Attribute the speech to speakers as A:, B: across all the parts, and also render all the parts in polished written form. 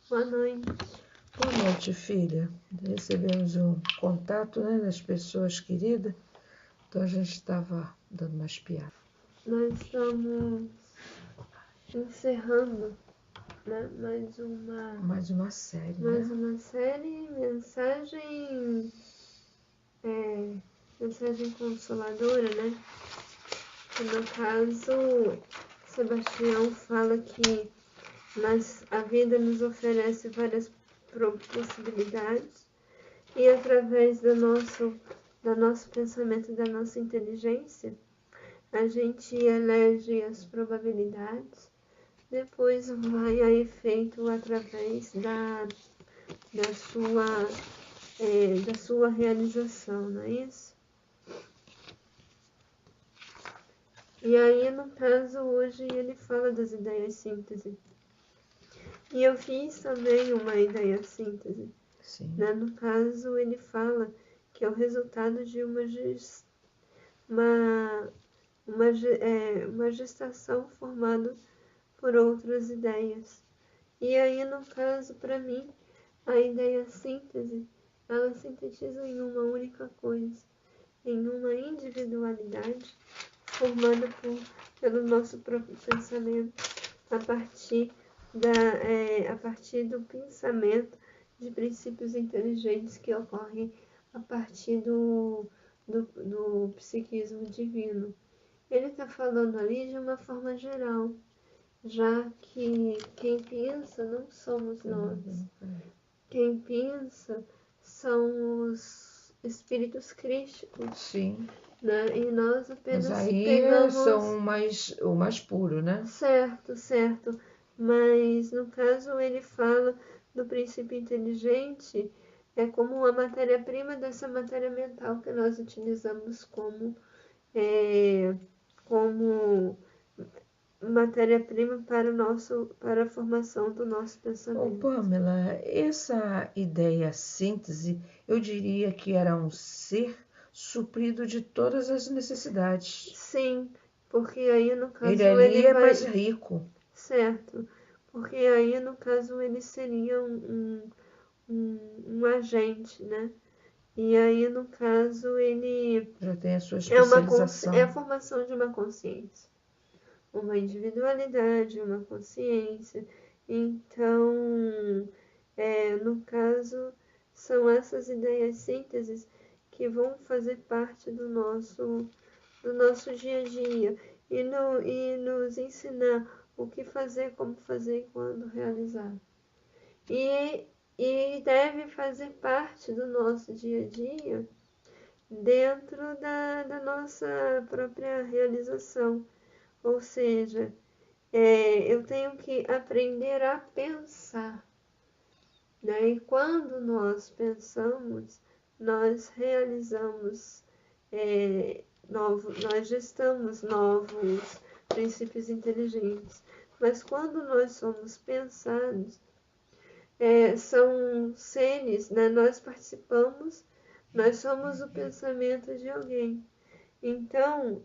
A: Boa noite.
B: Boa noite, filha. Recebemos um contato, né, das pessoas queridas, então a gente estava dando uma espiada.
A: Nós estamos encerrando, né,
B: Mais uma série,
A: mais
B: né?
A: uma série, mensagem consoladora, né? Que no caso, Sebastião fala que a vida nos oferece várias possibilidades e através do nosso pensamento, da nossa inteligência, a gente elege as probabilidades, depois vai a efeito através da sua realização, não é isso? E aí, no caso, hoje ele fala das ideias síntese. E eu fiz também uma ideia síntese.
B: Sim.
A: Né? No caso, ele fala que é o resultado de uma gestação formada por outras ideias. E aí, no caso, para mim, a ideia síntese, ela sintetiza em uma única coisa, em uma individualidade formada pelo nosso próprio pensamento, a partir do pensamento de princípios inteligentes que ocorrem a partir do psiquismo divino. Ele está falando ali de uma forma geral, já que quem pensa não somos nós. Quem pensa são os espíritos crísticos.
B: Sim.
A: Né? E nós apenas
B: Mas aí
A: pegamos...
B: são o mais puro, né?
A: Certo. Mas no caso ele fala do princípio inteligente como uma matéria-prima dessa matéria mental que nós utilizamos como matéria-prima para a formação do nosso pensamento.
B: Pamela, essa ideia síntese, eu diria que era um ser suprido de todas as necessidades.
A: Sim, porque aí no caso
B: ele ali é mais rico.
A: Certo, porque aí no caso ele seria um agente, né? E aí no caso ele
B: já tem a sua especialização.
A: É a formação de uma consciência, uma individualidade, uma consciência. Então, no caso, são essas ideias sínteses que vão fazer parte do nosso dia a dia e nos ensinar o que fazer, como fazer e quando realizar. E deve fazer parte do nosso dia a dia dentro da nossa própria realização. Ou seja, eu tenho que aprender a pensar. Né? E quando nós pensamos, nós realizamos nós gestamos novos princípios inteligentes. Mas quando nós somos pensados, são seres, né? Nós participamos, nós somos o pensamento de alguém. Então,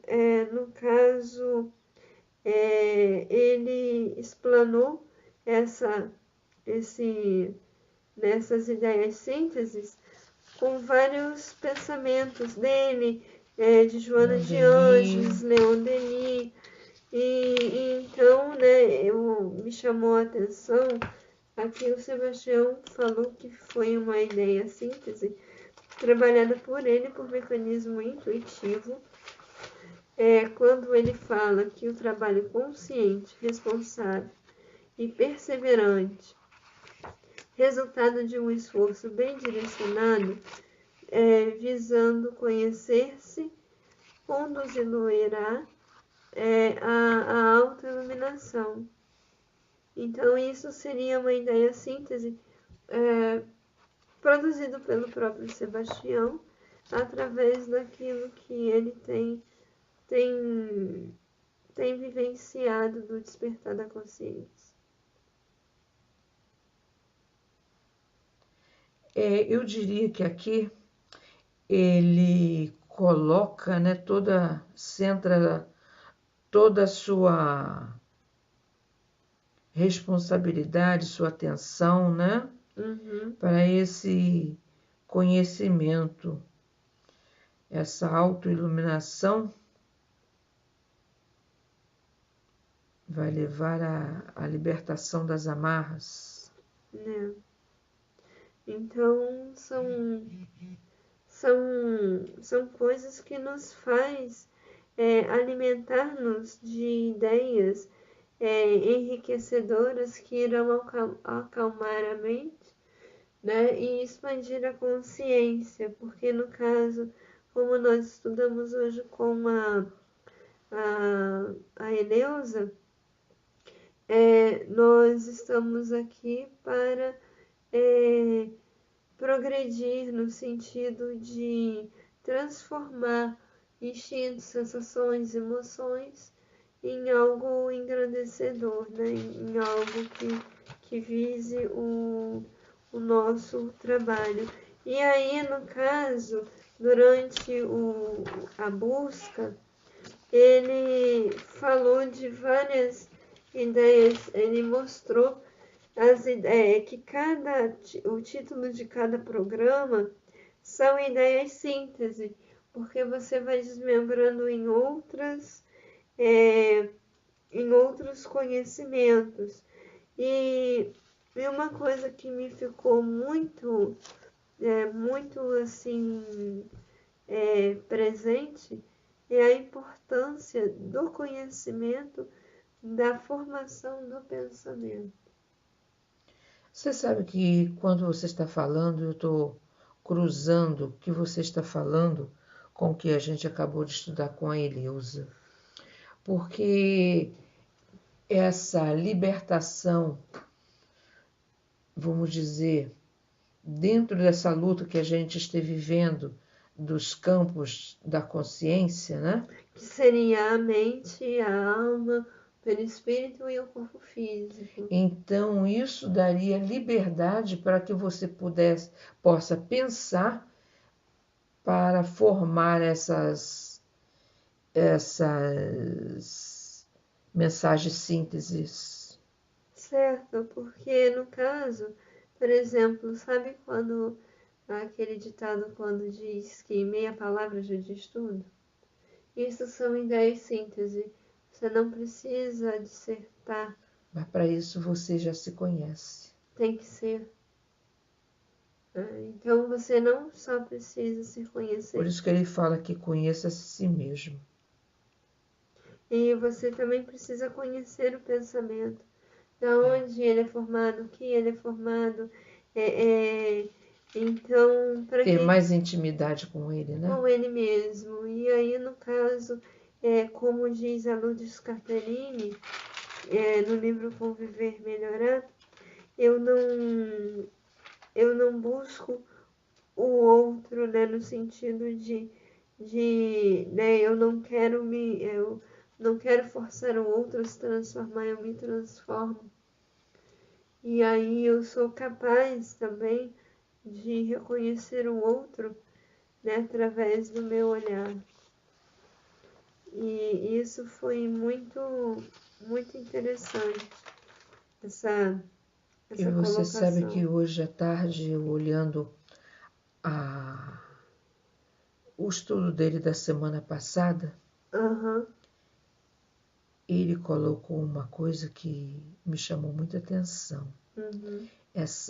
A: no caso, ele explanou nessas ideias sínteses com vários pensamentos dele, de Joana de Ângeles, Leon Denis. E então, né, me chamou a atenção aqui o Sebastião falou que foi uma ideia síntese trabalhada por ele por mecanismo intuitivo. Quando ele fala que o trabalho consciente, responsável e perseverante, resultado de um esforço bem direcionado, visando conhecer-se, conduzi-lo-irá a autoiluminação. Então, isso seria uma ideia síntese produzido pelo próprio Sebastião, através daquilo que ele tem vivenciado do despertar da consciência.
B: Eu diria que aqui ele coloca, né, centra toda a sua responsabilidade, sua atenção, né? Para esse conhecimento, essa autoiluminação vai levar à libertação das amarras.
A: Né? Então, são coisas que nos faz alimentar-nos de ideias enriquecedoras que irão acalmar a mente, né? E expandir a consciência, porque no caso, como nós estudamos hoje com a Eleusa, nós estamos aqui para progredir no sentido de transformar instintos, sensações, emoções em algo engrandecedor, né? Em algo que vise o nosso trabalho. E aí, no caso, durante a busca, ele falou de várias ideias, ele mostrou as ideias que o título de cada programa são ideias síntese, porque você vai desmembrando em outros conhecimentos. E uma coisa que me ficou muito assim presente é a importância do conhecimento da formação do pensamento.
B: Você sabe que quando você está falando, eu estou cruzando o que você está falando com o que a gente acabou de estudar com a Eleusa. Porque essa libertação, vamos dizer, dentro dessa luta que a gente esteve vivendo dos campos da consciência, né?
A: Que seria a mente, a alma, o perispírito e o corpo físico.
B: Então, isso daria liberdade para que você possa pensar para formar essas mensagens sínteses.
A: Certo, porque no caso, por exemplo, sabe quando aquele ditado quando diz que meia palavra já diz tudo? Isso são ideias síntese. Você não precisa dissertar.
B: Mas para isso você já se conhece.
A: Tem que ser. Então você não só precisa se conhecer.
B: Por isso que ele fala que conheça-se a si mesmo.
A: E você também precisa conhecer o pensamento. Da onde ele é formado, o que ele é formado. Então, para
B: ter mais intimidade com ele, né?
A: Com ele mesmo. E aí, no caso, como diz a Lourdes Carperini, no livro Conviver Melhorar, eu não busco o outro, né, no sentido de né, eu não quero forçar o outro a se transformar, eu me transformo. E aí eu sou capaz também de reconhecer o outro, né, através do meu olhar. E isso foi muito, muito interessante, essa
B: e você
A: colocação.
B: sabe que hoje à tarde, eu olhando o estudo dele da semana passada, ele colocou uma coisa que me chamou muita atenção.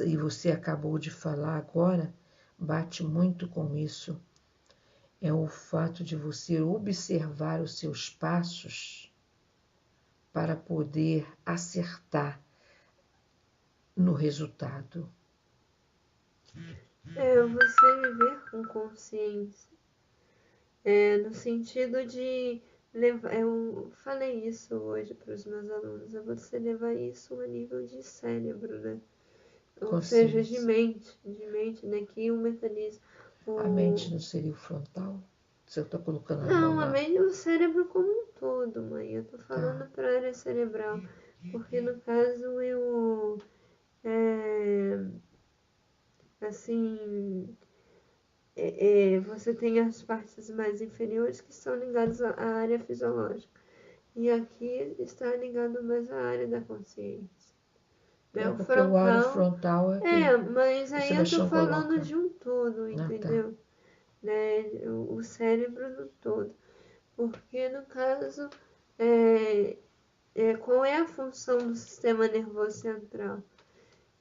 B: E você acabou de falar agora, bate muito com isso. É o fato de você observar os seus passos para poder acertar no resultado.
A: Você viver com consciência. No sentido de levar, eu falei isso hoje para os meus alunos, é você levar isso a nível de cérebro, né? Ou seja, de mente, né? Que o mecanismo...
B: A mente não seria o frontal? Se eu estou colocando
A: Não, a mente é o cérebro como um todo, mãe. Eu estou falando para a área cerebral. Porque no caso eu... assim... você tem as partes mais inferiores que são ligadas à área fisiológica. E aqui está ligado mais à área da consciência. Né? O
B: porque o aro frontal
A: mas aí eu tô falando
B: coloca.
A: de um todo, entendeu?
B: Tá.
A: Né? O cérebro no todo. Porque no caso, qual é a função do sistema nervoso central?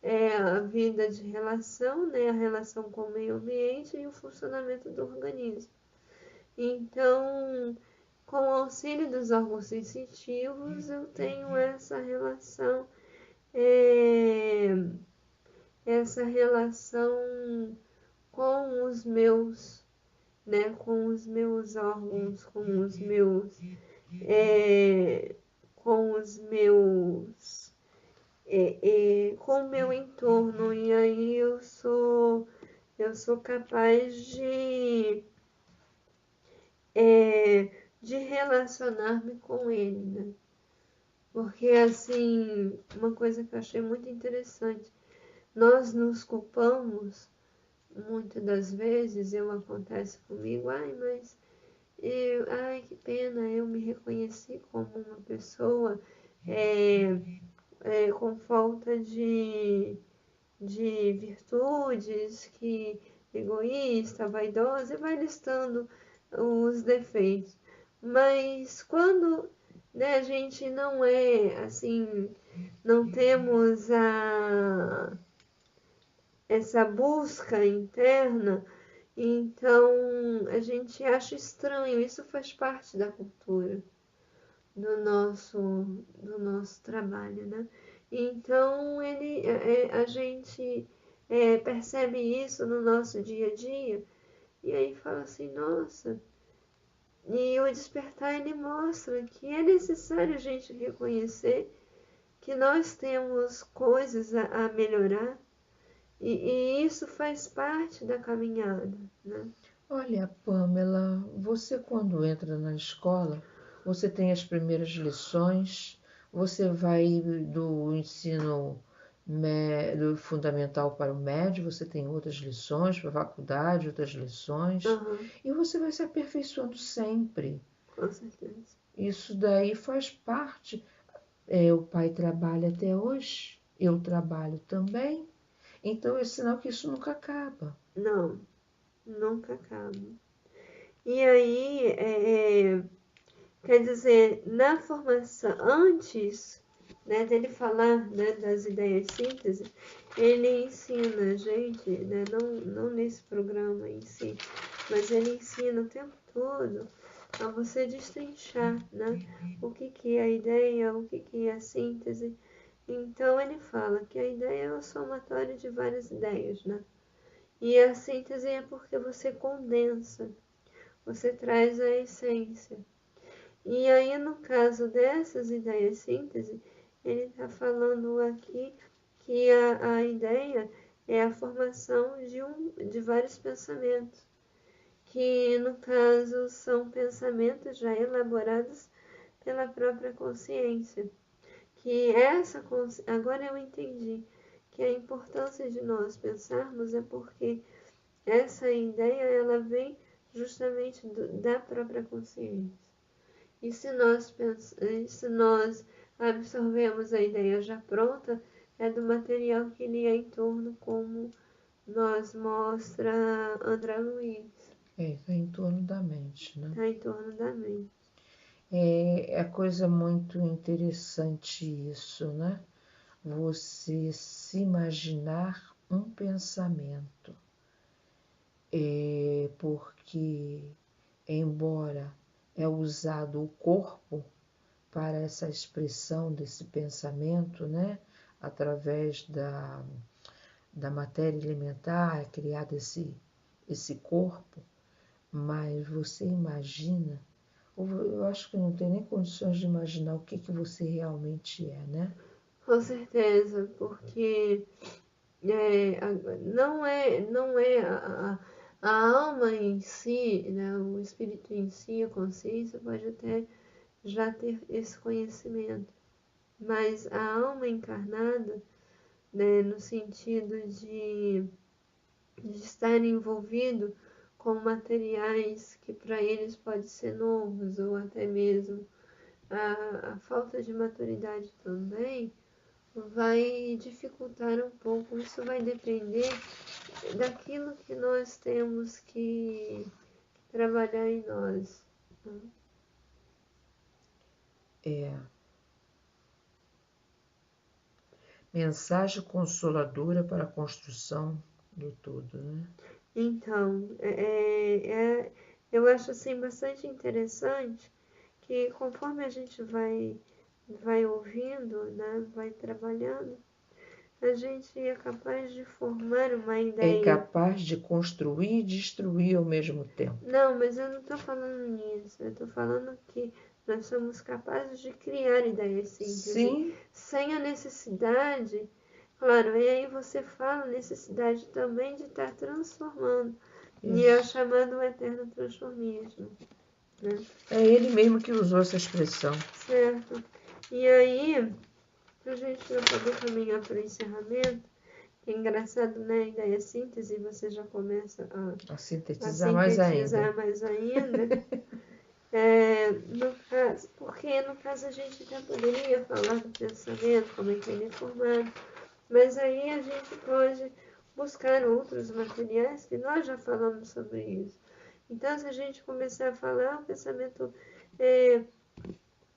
A: É a vida de relação, né? A relação com o meio ambiente e o funcionamento do organismo. Então, com o auxílio dos órgãos sensitivos, eu tenho essa relação, com os meus, né, com os meus órgãos, com os meus, com o meu entorno. E aí eu sou capaz de relacionar-me com ele, né? Porque, assim, uma coisa que eu achei muito interessante, nós nos culpamos, muitas das vezes, acontece comigo, mas que pena, eu me reconheci como uma pessoa com falta de virtudes, que egoísta, vaidosa, e vai listando os defeitos. Mas quando, né, a gente não é assim, não temos essa busca interna, então a gente acha estranho. Isso faz parte da cultura do nosso trabalho, né? Então a gente percebe isso no nosso dia a dia e aí fala assim, nossa. E o despertar ele mostra que é necessário a gente reconhecer que nós temos coisas a melhorar e isso faz parte da caminhada, né?
B: Olha, Pamela, você quando entra na escola, você tem as primeiras lições, você vai do ensino do fundamental para o médio, você tem outras lições, para a faculdade, outras lições, e você vai se aperfeiçoando sempre.
A: Com certeza.
B: Isso daí faz parte. O pai trabalha até hoje, eu trabalho também, então é sinal que isso nunca acaba.
A: Não, nunca acaba. E aí, quer dizer, na formação, antes, né, dele falar, né, das ideias síntese, ele ensina a gente, né, não nesse programa em si, mas ele ensina o tempo todo a você destrinchar, né, o que é a ideia, o que é a síntese. Então ele fala que a ideia é o somatório de várias ideias, né? E a síntese é porque você condensa, você traz a essência. E aí, no caso dessas ideias síntese, ele está falando aqui que a ideia é a formação de vários pensamentos, que no caso são pensamentos já elaborados pela própria consciência. Agora eu entendi que a importância de nós pensarmos é porque essa ideia ela vem justamente da própria consciência. E se nós absorvemos a ideia já pronta, é do material que lhe é em torno, como nos mostra André Luiz.
B: Está em torno da mente, né?
A: Está em torno da mente.
B: É coisa muito interessante isso, né? Você se imaginar um pensamento. Porque, embora é usado o corpo para essa expressão desse pensamento, né? Através da matéria elementar, é criado esse corpo, mas você imagina, eu acho que não tem nem condições de imaginar o que você realmente é, né?
A: Com certeza, porque não é a alma em si, né, o espírito em si, a consciência pode até já ter esse conhecimento, mas a alma encarnada, né, no sentido de estar envolvido com materiais que para eles pode ser novos ou até mesmo a falta de maturidade também, vai dificultar um pouco. Isso vai depender daquilo que nós temos que trabalhar em nós.
B: Mensagem consoladora para a construção do todo, né?
A: Então, eu acho assim bastante interessante que conforme a gente vai ouvindo, né, vai trabalhando, a gente é capaz de formar uma ideia.
B: É capaz de construir e destruir ao mesmo tempo.
A: Não, mas eu não estou falando nisso. Eu estou falando que nós somos capazes de criar ideias simples.
B: Sim.
A: Sem a necessidade, claro, e aí você fala necessidade também de estar transformando. Isso. E é o chamado eterno transformismo. Né?
B: É ele mesmo que usou essa expressão.
A: Certo. E aí, para a gente poder caminhar para o encerramento, é engraçado, né? A ideia síntese, você já começa
B: a sintetizar mais ainda.
A: No caso, porque no caso a gente já poderia falar do pensamento, como é que ele é formado, mas aí a gente pode buscar outros materiais que nós já falamos sobre isso. Então, se a gente começar a falar, o pensamento,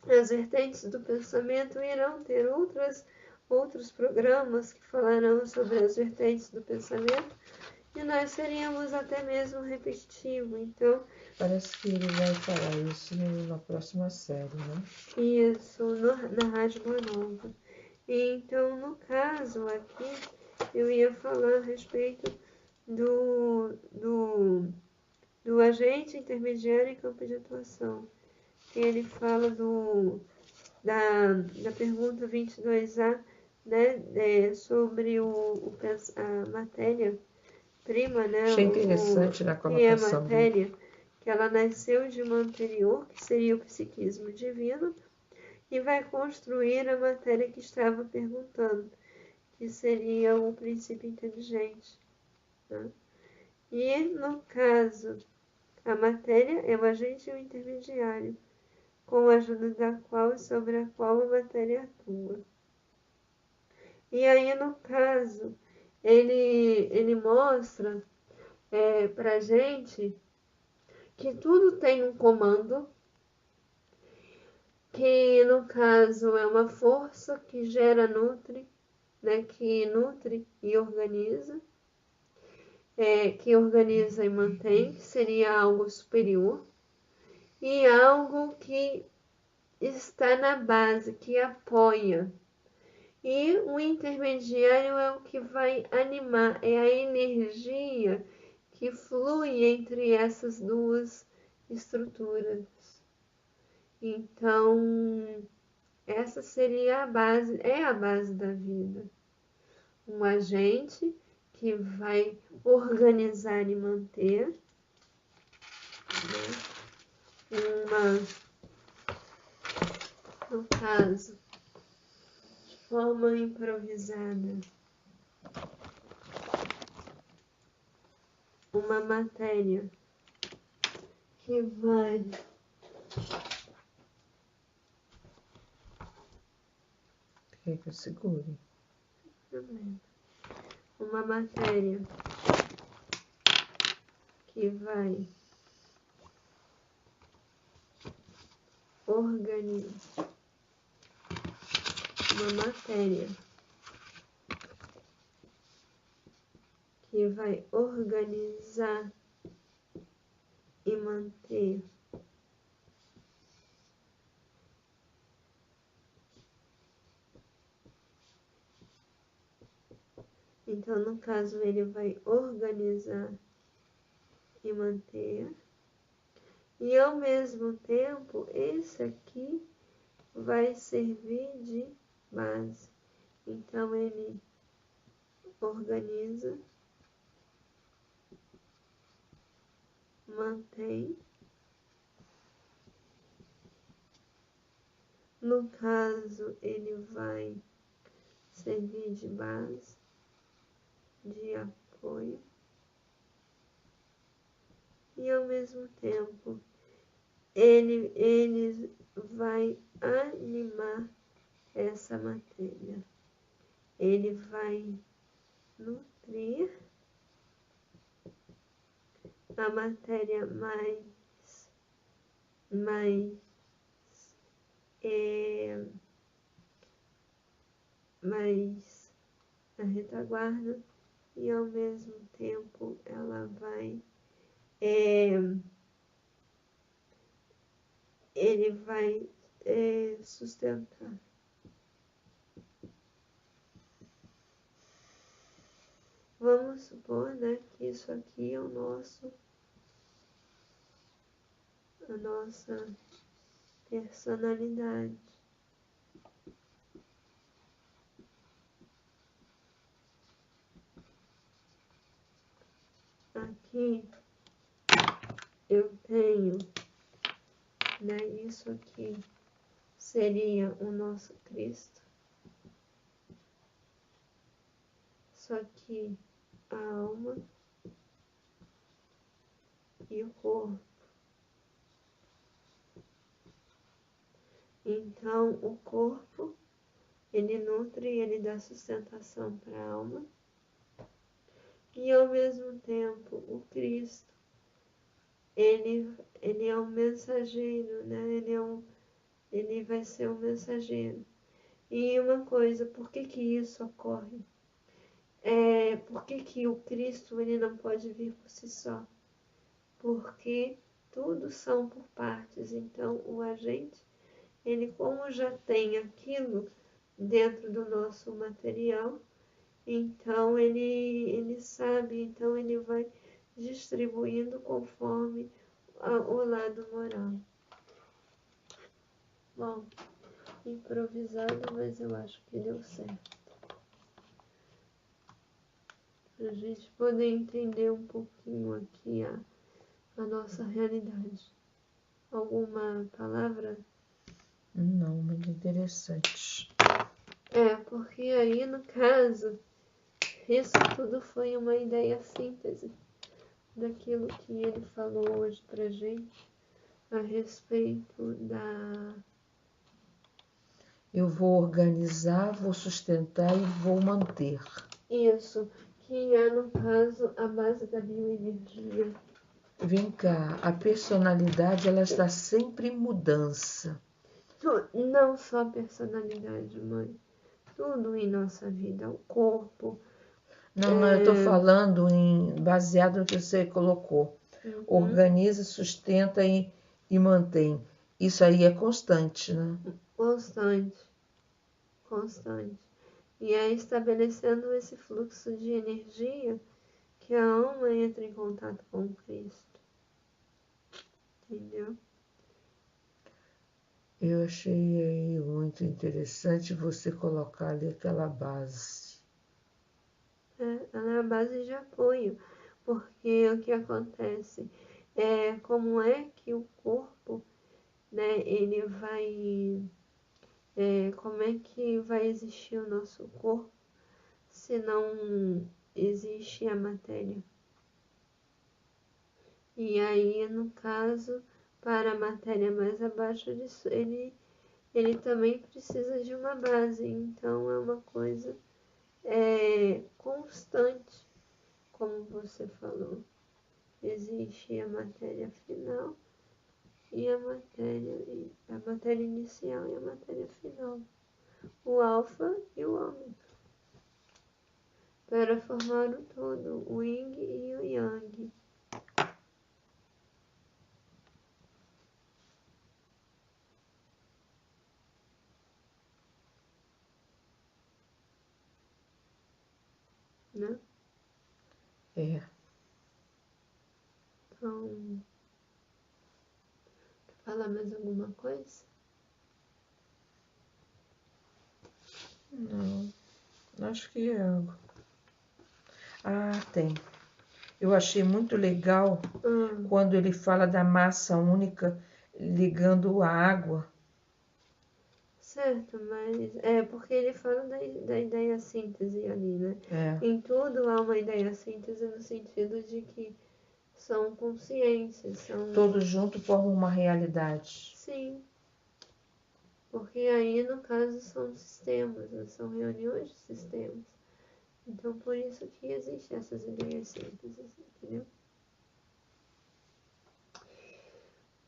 A: as vertentes do pensamento irão ter outros programas que falarão sobre as vertentes do pensamento e nós seríamos até mesmo repetitivo. Então,
B: parece que ele vai falar isso na próxima série, né?
A: Isso, na Rádio Boa Nova. Então, no caso aqui, eu ia falar a respeito do agente intermediário em campo de atuação. Ele fala da pergunta 22A, né, sobre a matéria-prima, né?
B: Achei interessante na colocação.
A: Que é a matéria, que ela nasceu de uma anterior, que seria o psiquismo divino, e vai construir a matéria que estava perguntando, que seria o princípio inteligente. Né? E, no caso, a matéria é o agente e o intermediário, com a ajuda da qual e sobre a qual a matéria atua. E aí, no caso, ele mostra para a gente que tudo tem um comando, que no caso é uma força que gera, nutre, né, que nutre e organiza, que organiza e mantém, que seria algo superior, e algo que está na base, que apoia. E o intermediário é o que vai animar, é a energia que flui entre essas duas estruturas. Então, essa seria a base, é a base da vida. Um agente que vai organizar e manter, né, no caso, de forma improvisada, uma matéria que vai
B: quer que eu segure?
A: Uma matéria que vai organizar, uma matéria que vai organizar e manter Então, no caso, ele vai organizar e manter. E, ao mesmo tempo, esse aqui vai servir de base. Então, ele organiza, mantém. No caso, ele vai servir de base, de apoio. E, ao mesmo tempo, ele vai animar essa matéria. ele vai nutrir a matéria mais na retaguarda, e ao mesmo tempo ela vai ele vai sustentar. Vamos supor, né, que isso aqui é a nossa personalidade. Aqui eu tenho, né, isso aqui seria o nosso Cristo. Só que a alma e o corpo. Então, o corpo, ele nutre, ele dá sustentação para a alma. E, ao mesmo tempo, o Cristo, ele é um mensageiro, né? Ele vai ser um mensageiro. E uma coisa, por que isso ocorre? Por que o Cristo, ele não pode vir por si só? Porque tudo são por partes. Então, o agente, ele como já tem aquilo dentro do nosso material, então ele sabe, então ele vai distribuindo conforme o lado moral. Bom, improvisado, mas eu acho que deu certo. Para a gente poder entender um pouquinho aqui a nossa realidade. Alguma palavra?
B: Não, muito interessante.
A: Porque aí, no caso, isso tudo foi uma ideia síntese daquilo que ele falou hoje pra gente a respeito da...
B: Eu vou organizar, vou sustentar e vou manter.
A: Isso, que é, no caso, a base da bioenergia.
B: Vem cá, a personalidade, ela está sempre em mudança.
A: Não só a personalidade, mãe. Tudo em nossa vida, o corpo.
B: Não, eu estou falando baseado no que você colocou.
A: Uhum.
B: Organiza, sustenta e mantém. Isso aí é constante, né?
A: Constante. E é estabelecendo esse fluxo de energia que a alma entra em contato com o Cristo. Entendeu?
B: Eu achei muito interessante você colocar ali aquela base.
A: Ela é a base de apoio, porque o que acontece como é que o corpo, né, ele vai, como é que vai existir o nosso corpo se não existe a matéria? E aí, no caso, para a matéria mais abaixo disso, ele também precisa de uma base, então é uma coisa constante, como você falou. Existe a matéria final e a matéria inicial e a matéria final, o alfa e o ômega, para formar o todo, o yin e o yang. Né? Então, quer falar mais alguma coisa?
B: Não, acho que é algo. Tem. Eu achei muito legal quando ele fala da massa única ligando a água.
A: Certo, mas porque ele fala da ideia síntese ali, né? Em tudo há uma ideia síntese no sentido de que são consciências,
B: Todos juntos formam uma realidade.
A: Sim. Porque aí, no caso, são sistemas, são reuniões de sistemas. Então, por isso que existem essas ideias simples, entendeu?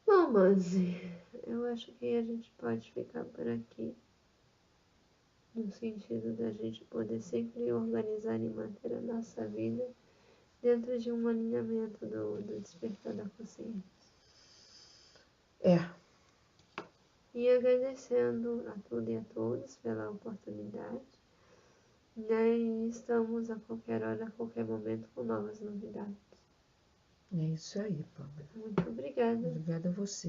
A: Bom, Manzi, eu acho que a gente pode ficar por aqui. No sentido da gente poder sempre organizar e manter a nossa vida dentro de um alinhamento do despertar da consciência. E agradecendo a tudo e a todos pela oportunidade. Né? E estamos a qualquer hora, a qualquer momento, com novas novidades.
B: É isso aí, Pamela.
A: Muito obrigada.
B: Obrigada a você.